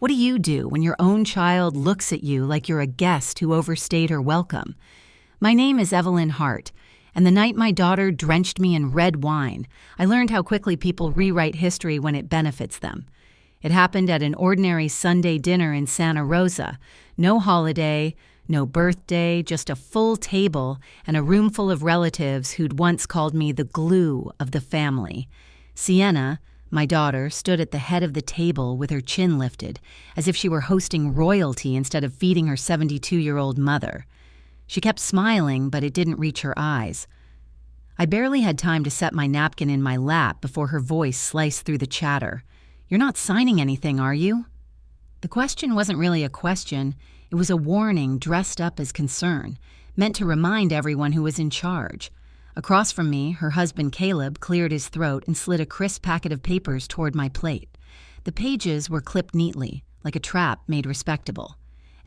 What do you do when your own child looks at you like you're a guest who overstayed her welcome? My name is Evelyn Hart, and the night my daughter drenched me in red wine, I learned how quickly people rewrite history when it benefits them. It happened at an ordinary Sunday dinner in Santa Rosa. No holiday, no birthday, just a full table and a room full of relatives who'd once called me the glue of the family. Sienna, my daughter, stood at the head of the table with her chin lifted, as if she were hosting royalty instead of feeding her 72-year-old mother. She kept smiling, but it didn't reach her eyes. I barely had time to set my napkin in my lap before her voice sliced through the chatter. "You're not signing anything, are you?" The question wasn't really a question. It was a warning dressed up as concern, meant to remind everyone who was in charge. Across from me, her husband Caleb cleared his throat and slid a crisp packet of papers toward my plate. The pages were clipped neatly, like a trap made respectable.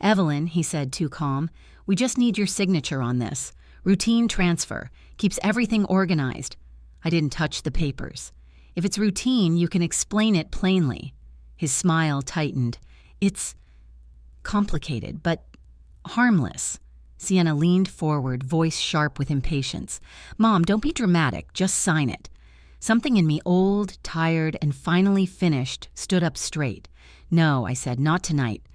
"Evelyn," he said, too calm, "we just need your signature on this. Routine transfer. Keeps everything organized." I didn't touch the papers. "If it's routine, you can explain it plainly." His smile tightened. "It's complicated, but harmless." Sienna leaned forward, voice sharp with impatience. "Mom, don't be dramatic. Just sign it." Something in me, old, tired, and finally finished, stood up straight. "No," I said, "not tonight."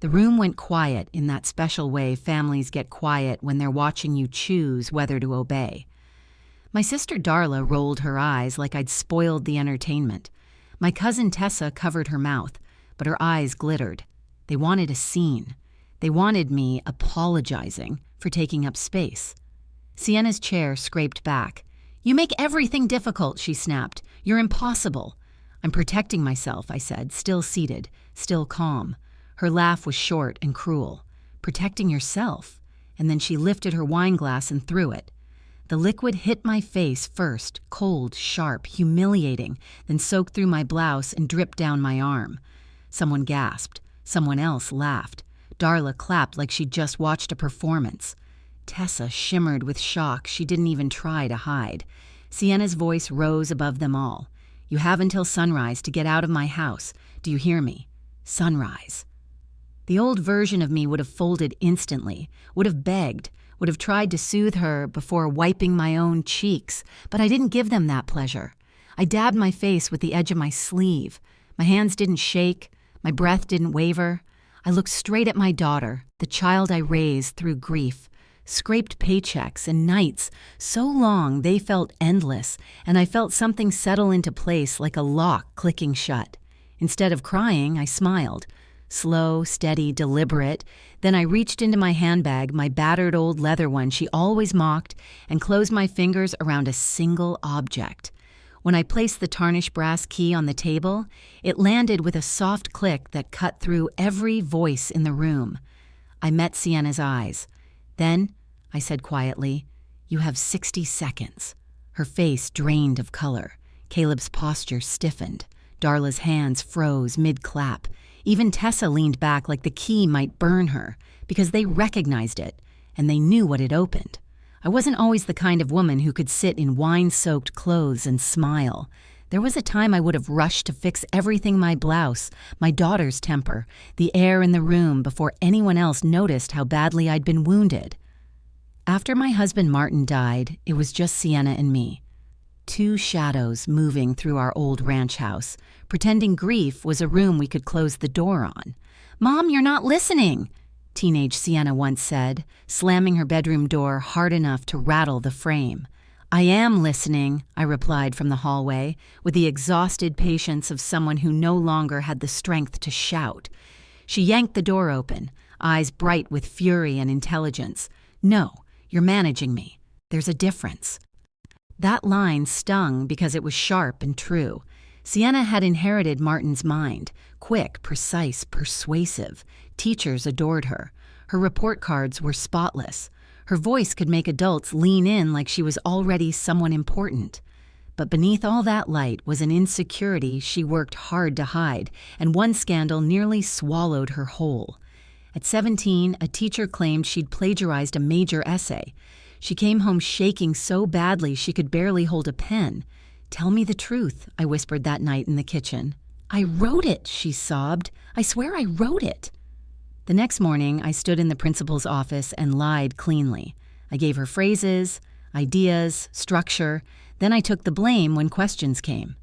The room went quiet in that special way families get quiet when they're watching you choose whether to obey. My sister Darla rolled her eyes like I'd spoiled the entertainment. My cousin Tessa covered her mouth, but her eyes glittered. They wanted a scene. They wanted me apologizing for taking up space. Sienna's chair scraped back. "You make everything difficult," she snapped. "You're impossible." "I'm protecting myself," I said, still seated, still calm. Her laugh was short and cruel. "Protecting yourself?" And then she lifted her wine glass and threw it. The liquid hit my face first, cold, sharp, humiliating, then soaked through my blouse and dripped down my arm. Someone gasped. Someone else laughed. Darla clapped like she'd just watched a performance. Tessa shimmered with shock she didn't even try to hide. Sienna's voice rose above them all. "You have until sunrise to get out of my house. Do you hear me? Sunrise." The old version of me would have folded instantly, would have begged, would have tried to soothe her before wiping my own cheeks, but I didn't give them that pleasure. I dabbed my face with the edge of my sleeve. My hands didn't shake. My breath didn't waver. I looked straight at my daughter, the child I raised through grief, scraped paychecks and nights so long they felt endless, and I felt something settle into place like a lock clicking shut. Instead of crying, I smiled. Slow, steady, deliberate. Then I reached into my handbag, my battered old leather one she always mocked, and closed my fingers around a single object. When I placed the tarnished brass key on the table, it landed with a soft click that cut through every voice in the room. I met Sienna's eyes. "Then," I said quietly, "you have 60 seconds." Her face drained of color. Caleb's posture stiffened. Darla's hands froze mid-clap. Even Tessa leaned back like the key might burn her, because they recognized it, and they knew what it opened. I wasn't always the kind of woman who could sit in wine-soaked clothes and smile. There was a time I would have rushed to fix everything: my blouse, my daughter's temper, the air in the room before anyone else noticed how badly I'd been wounded. After my husband Martin died, it was just Sienna and me. Two shadows moving through our old ranch house, pretending grief was a room we could close the door on. "Mom, you're not listening," teenage Sienna once said, slamming her bedroom door hard enough to rattle the frame. "I am listening," I replied from the hallway, with the exhausted patience of someone who no longer had the strength to shout. She yanked the door open, eyes bright with fury and intelligence. "No, you're managing me. There's a difference." That line stung because it was sharp and true. Sienna had inherited Martin's mind, quick, precise, persuasive. Teachers adored her. Her report cards were spotless. Her voice could make adults lean in like she was already someone important. But beneath all that light was an insecurity she worked hard to hide, and one scandal nearly swallowed her whole. At 17, a teacher claimed she'd plagiarized a major essay. She came home shaking so badly she could barely hold a pen. "Tell me the truth," I whispered that night in the kitchen. "I wrote it," she sobbed. "I swear I wrote it." The next morning, I stood in the principal's office and lied cleanly. I gave her phrases, ideas, structure, then I took the blame when questions came.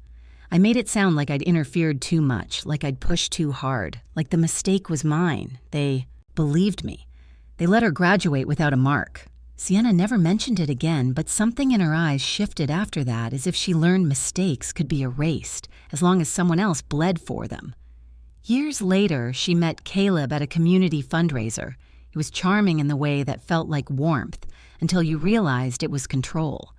I made it sound like I'd interfered too much, like I'd pushed too hard, like the mistake was mine. They believed me. They let her graduate without a mark. Sienna never mentioned it again, but something in her eyes shifted after that, as if she learned mistakes could be erased, as long as someone else bled for them. Years later, she met Caleb at a community fundraiser. He was charming in the way that felt like warmth, until you realized it was control.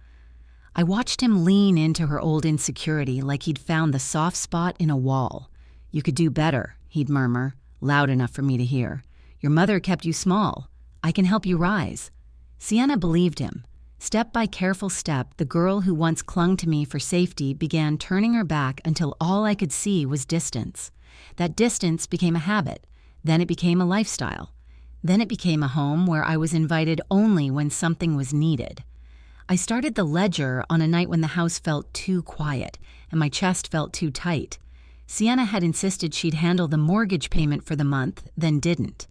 I watched him lean into her old insecurity like he'd found the soft spot in a wall. "You could do better," he'd murmur, loud enough for me to hear. "Your mother kept you small. I can help you rise." Sienna believed him. Step by careful step, the girl who once clung to me for safety began turning her back until all I could see was distance. That distance became a habit. Then it became a lifestyle. Then it became a home where I was invited only when something was needed. I started the ledger on a night when the house felt too quiet and my chest felt too tight. Sienna had insisted she'd handle the mortgage payment for the month, then didn't.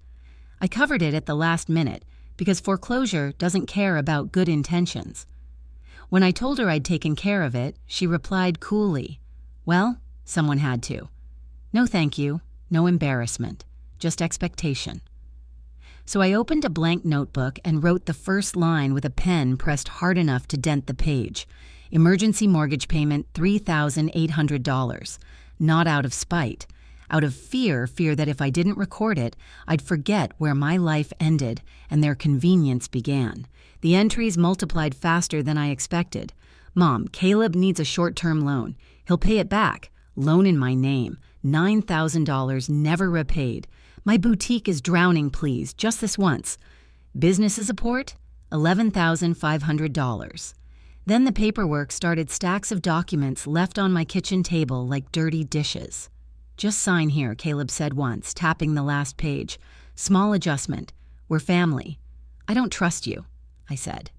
I covered it at the last minute because foreclosure doesn't care about good intentions. When I told her I'd taken care of it, she replied coolly, "Well, someone had to. No thank you, no embarrassment, just expectation." So I opened a blank notebook and wrote the first line with a pen pressed hard enough to dent the page. Emergency mortgage payment $3,800. Not out of spite. Out of fear that if I didn't record it, I'd forget where my life ended and their convenience began. The entries multiplied faster than I expected. "Mom, Caleb needs a short-term loan. He'll pay it back. Loan in my name. $9,000 never repaid. My boutique is drowning, please, just this once. Business support, $11,500. Then the paperwork started, stacks of documents left on my kitchen table like dirty dishes. "Just sign here," Caleb said once, tapping the last page. "Small adjustment. We're family." "I don't trust you," I said.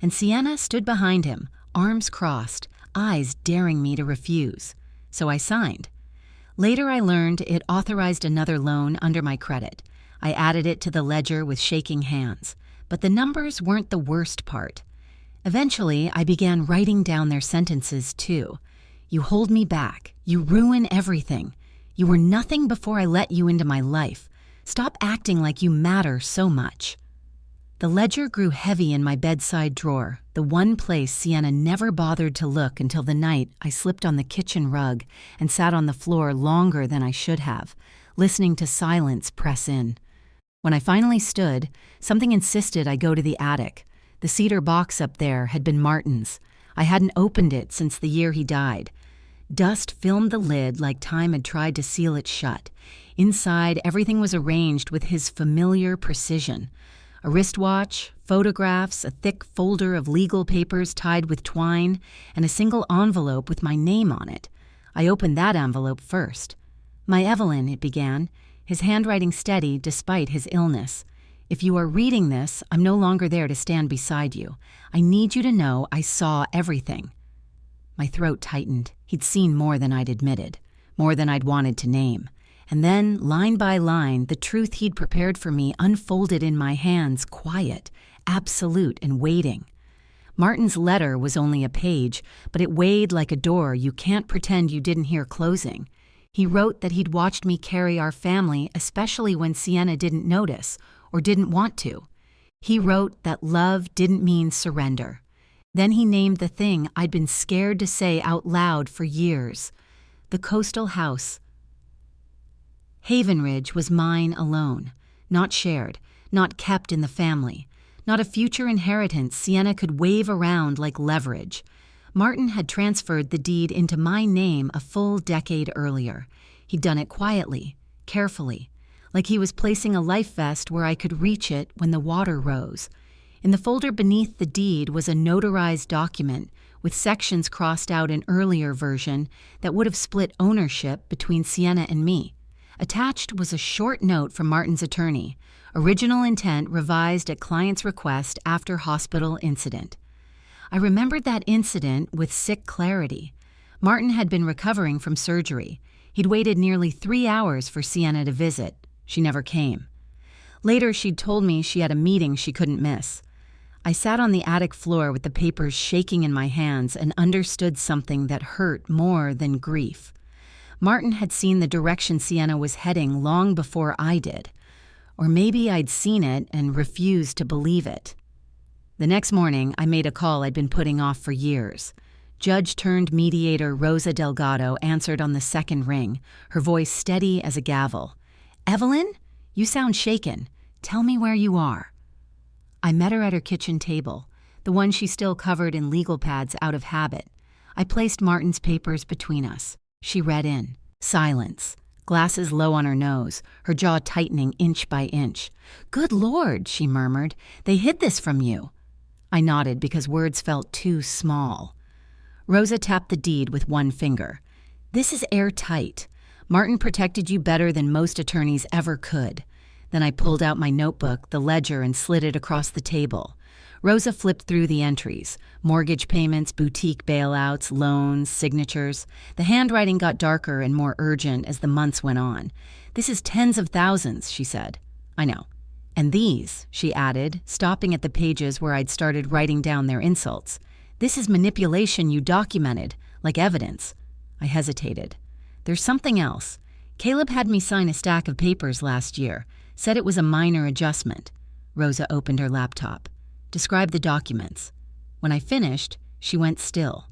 And Sienna stood behind him, arms crossed, eyes daring me to refuse. So I signed. Later I learned it authorized another loan under my credit. I added it to the ledger with shaking hands. But the numbers weren't the worst part. Eventually, I began writing down their sentences too. "You hold me back. You ruin everything. You were nothing before I let you into my life. Stop acting like you matter so much." The ledger grew heavy in my bedside drawer, the one place Sienna never bothered to look until the night I slipped on the kitchen rug and sat on the floor longer than I should have, listening to silence press in. When I finally stood, something insisted I go to the attic. The cedar box up there had been Martin's. I hadn't opened it since the year he died. Dust filmed the lid like time had tried to seal it shut. Inside, everything was arranged with his familiar precision. A wristwatch, photographs, a thick folder of legal papers tied with twine, and a single envelope with my name on it. I opened that envelope first. "My Evelyn," it began, his handwriting steady despite his illness. "If you are reading this, I'm no longer there to stand beside you. I need you to know I saw everything." My throat tightened. He'd seen more than I'd admitted, more than I'd wanted to name. And then, line by line, the truth he'd prepared for me unfolded in my hands, quiet, absolute, and waiting. Martin's letter was only a page, but it weighed like a door you can't pretend you didn't hear closing. He wrote that he'd watched me carry our family, especially when Sienna didn't notice or didn't want to. He wrote that love didn't mean surrender. Then he named the thing I'd been scared to say out loud for years: the coastal house. Haven Ridge was mine alone, not shared, not kept in the family, not a future inheritance Sienna could wave around like leverage. Martin had transferred the deed into my name a full decade earlier. He'd done it quietly, carefully, like he was placing a life vest where I could reach it when the water rose. In the folder beneath the deed was a notarized document with sections crossed out an earlier version that would have split ownership between Sienna and me. Attached was a short note from Martin's attorney, original intent revised at client's request after hospital incident. I remembered that incident with sick clarity. Martin had been recovering from surgery. He'd waited nearly 3 hours for Sienna to visit. She never came. Later, she'd told me she had a meeting she couldn't miss. I sat on the attic floor with the papers shaking in my hands and understood something that hurt more than grief. Martin had seen the direction Sienna was heading long before I did. Or maybe I'd seen it and refused to believe it. The next morning, I made a call I'd been putting off for years. Judge-turned-mediator Rosa Delgado answered on the second ring, her voice steady as a gavel. "Evelyn, you sound shaken. Tell me where you are." I met her at her kitchen table, the one she still covered in legal pads out of habit. I placed Martin's papers between us. She read in. Silence. Glasses low on her nose, her jaw tightening inch by inch. "Good Lord," she murmured. "They hid this from you." I nodded because words felt too small. Rosa tapped the deed with one finger. "This is airtight. Martin protected you better than most attorneys ever could." Then I pulled out my notebook, the ledger, and slid it across the table. Rosa flipped through the entries. Mortgage payments, boutique bailouts, loans, signatures. The handwriting got darker and more urgent as the months went on. "This is tens of thousands," she said. "I know. And these," she added, stopping at the pages where I'd started writing down their insults. "This is manipulation you documented, like evidence." I hesitated. "There's something else. Caleb had me sign a stack of papers last year. Said it was a minor adjustment." Rosa opened her laptop. "Describe the documents." When I finished, she went still.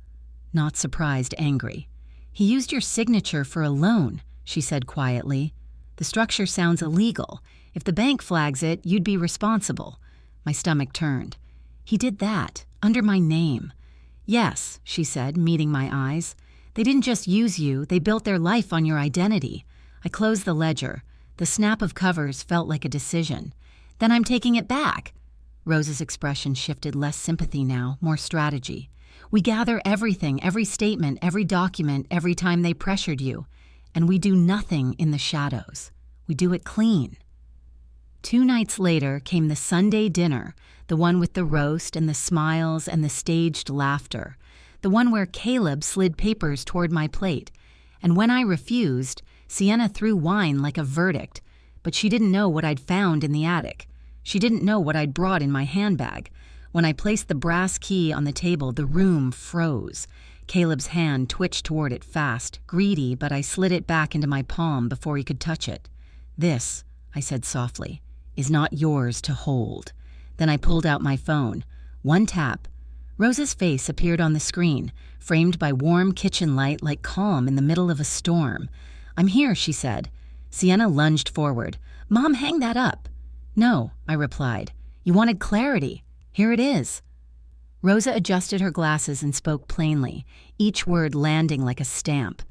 Not surprised, angry. "He used your signature for a loan," she said quietly. "The structure sounds illegal. If the bank flags it, you'd be responsible." My stomach turned. "He did that, under my name." "Yes," she said, meeting my eyes. "They didn't just use you, they built their life on your identity." I closed the ledger. The snap of covers felt like a decision. "Then I'm taking it back." Rosa's expression shifted, less sympathy now, more strategy. "We gather everything, every statement, every document, every time they pressured you. And we do nothing in the shadows. We do it clean." 2 nights later came the Sunday dinner, the one with the roast and the smiles and the staged laughter, the one where Caleb slid papers toward my plate. And when I refused, Sienna threw wine like a verdict, but she didn't know what I'd found in the attic. She didn't know what I'd brought in my handbag. When I placed the brass key on the table, the room froze. Caleb's hand twitched toward it fast, greedy, but I slid it back into my palm before he could touch it. "This," I said softly, "is not yours to hold." Then I pulled out my phone. One tap. Rosa's face appeared on the screen, framed by warm kitchen light like calm in the middle of a storm. "I'm here," she said. Sienna lunged forward. "Mom, hang that up." "No," I replied. "You wanted clarity. Here it is." Rosa adjusted her glasses and spoke plainly, each word landing like a stamp.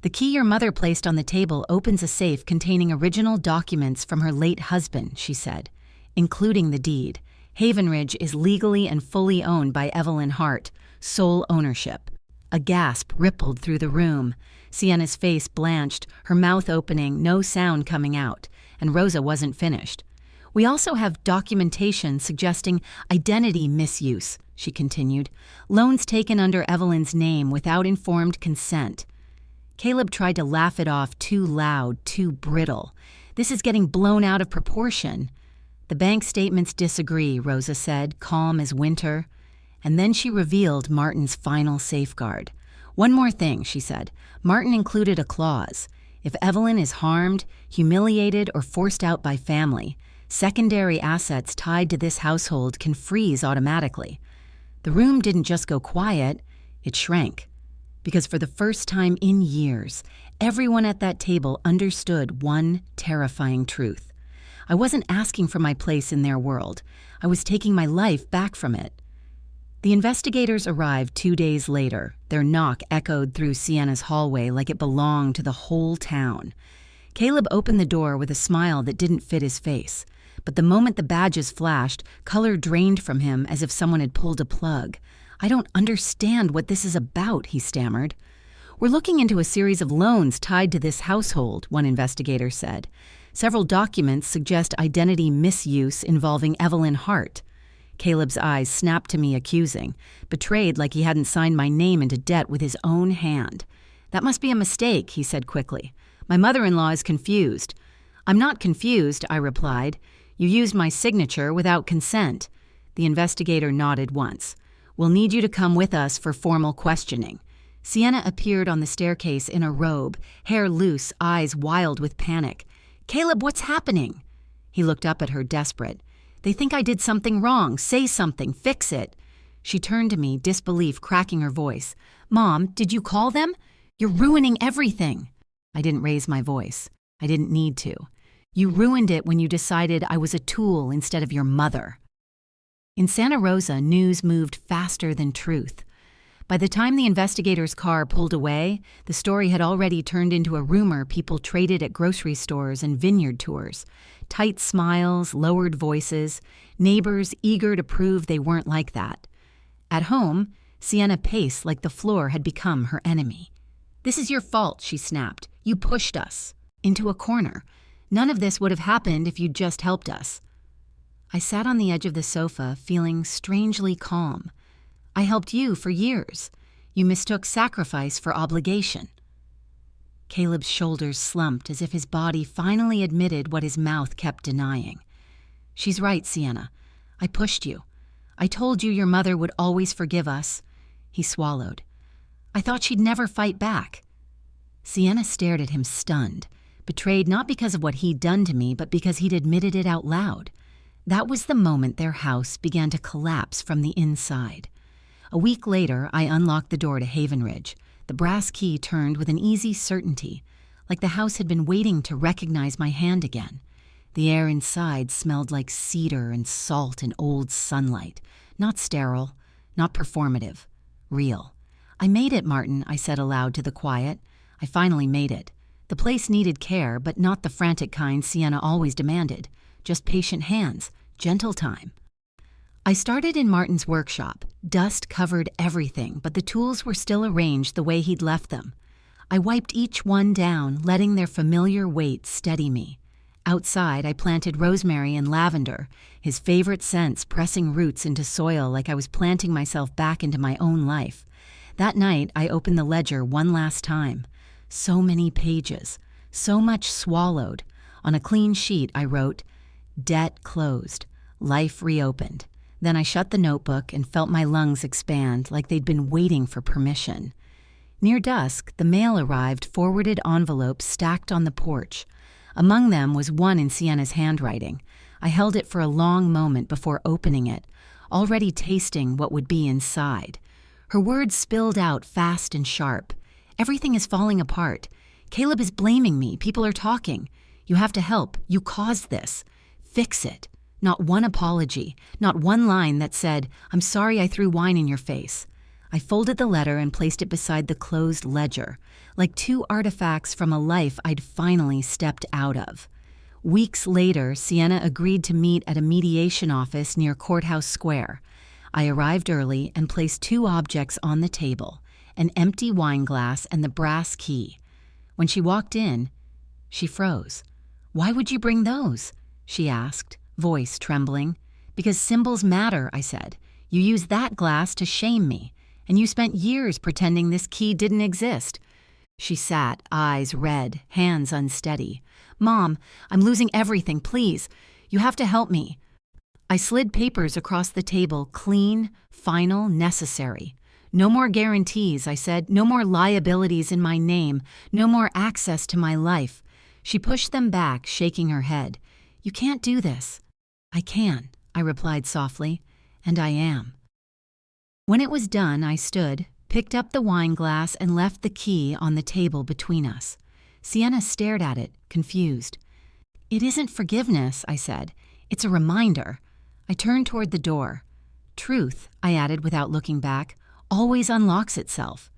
"The key your mother placed on the table opens a safe containing original documents from her late husband," she said, "including the deed. Haven Ridge is legally and fully owned by Evelyn Hart, sole ownership." A gasp rippled through the room. Sienna's face blanched, her mouth opening, no sound coming out, and Rosa wasn't finished. "We also have documentation suggesting identity misuse," she continued. "Loans taken under Evelyn's name without informed consent." Caleb tried to laugh it off, too loud, too brittle. "This is getting blown out of proportion." "The bank statements disagree," Rosa said, calm as winter. And then she revealed Martin's final safeguard. "One more thing," she said. "Martin included a clause. If Evelyn is harmed, humiliated, or forced out by family, secondary assets tied to this household can freeze automatically." The room didn't just go quiet, it shrank. Because for the first time in years, everyone at that table understood one terrifying truth. I wasn't asking for my place in their world. I was taking my life back from it. The investigators arrived 2 days later. Their knock echoed through Sienna's hallway like it belonged to the whole town. Caleb opened the door with a smile that didn't fit his face. But the moment the badges flashed, color drained from him as if someone had pulled a plug. "I don't understand what this is about," he stammered. "We're looking into a series of loans tied to this household," one investigator said. "Several documents suggest identity misuse involving Evelyn Hart." Caleb's eyes snapped to me accusing, betrayed like he hadn't signed my name into debt with his own hand. "That must be a mistake," he said quickly. My mother-in-law is confused. I'm not confused, I replied. You used my signature without consent. The investigator nodded once. We'll need you to come with us for formal questioning. Sienna appeared on the staircase in a robe, hair loose, eyes wild with panic. Caleb, what's happening? He looked up at her, desperate. They think I did something wrong. Say something. Fix it. She turned to me, disbelief cracking her voice. Mom, did you call them? You're ruining everything. I didn't raise my voice. I didn't need to. You ruined it when you decided I was a tool instead of your mother. In Santa Rosa, news moved faster than truth. By the time the investigator's car pulled away, the story had already turned into a rumor people traded at grocery stores and vineyard tours. Tight smiles, lowered voices, neighbors eager to prove they weren't like that. At home, Sienna paced like the floor had become her enemy. This is your fault, she snapped. You pushed us into a corner. None of this would have happened if you'd just helped us. I sat on the edge of the sofa, feeling strangely calm. I helped you for years. You mistook sacrifice for obligation. Caleb's shoulders slumped as if his body finally admitted what his mouth kept denying. She's right, Sienna. I pushed you. I told you your mother would always forgive us. He swallowed. I thought she'd never fight back. Sienna stared at him stunned, betrayed not because of what he'd done to me, but because he'd admitted it out loud. That was the moment their house began to collapse from the inside. A week later, I unlocked the door to Haven Ridge. The brass key turned with an easy certainty, like the house had been waiting to recognize my hand again. The air inside smelled like cedar and salt and old sunlight. Not sterile, not performative. Real. I made it, Martin, I said aloud to the quiet. I finally made it. The place needed care, but not the frantic kind Sienna always demanded. Just patient hands, gentle time. I started in Martin's workshop. Dust covered everything, but the tools were still arranged the way he'd left them. I wiped each one down, letting their familiar weight steady me. Outside, I planted rosemary and lavender, his favorite scents pressing roots into soil like I was planting myself back into my own life. That night, I opened the ledger one last time. So many pages, so much swallowed. On a clean sheet, I wrote, "Debt closed, life reopened." Then I shut the notebook and felt my lungs expand like they'd been waiting for permission. Near dusk, the mail arrived, forwarded envelopes stacked on the porch. Among them was one in Sienna's handwriting. I held it for a long moment before opening it, already tasting what would be inside. Her words spilled out fast and sharp. Everything is falling apart. Caleb is blaming me. People are talking. You have to help. You caused this. Fix it. Not one apology, not one line that said, "I'm sorry I threw wine in your face." I folded the letter and placed it beside the closed ledger, like two artifacts from a life I'd finally stepped out of. Weeks later, Sienna agreed to meet at a mediation office near Courthouse Square. I arrived early and placed two objects on the table, an empty wine glass and the brass key. When she walked in, she froze. "Why would you bring those?" she asked, voice trembling. "Because symbols matter," I said. "You used that glass to shame me, and you spent years pretending this key didn't exist." She sat, eyes red, hands unsteady. "Mom, I'm losing everything, please. You have to help me." I slid papers across the table, clean, final, necessary. "No more guarantees," I said. "No more liabilities in my name. No more access to my life." She pushed them back, shaking her head. "You can't do this." "I can," I replied softly, "and I am." When it was done, I stood, picked up the wine glass, and left the key on the table between us. Sienna stared at it, confused. "It isn't forgiveness," I said. "It's a reminder." I turned toward the door. "Truth," I added without looking back, "always unlocks itself.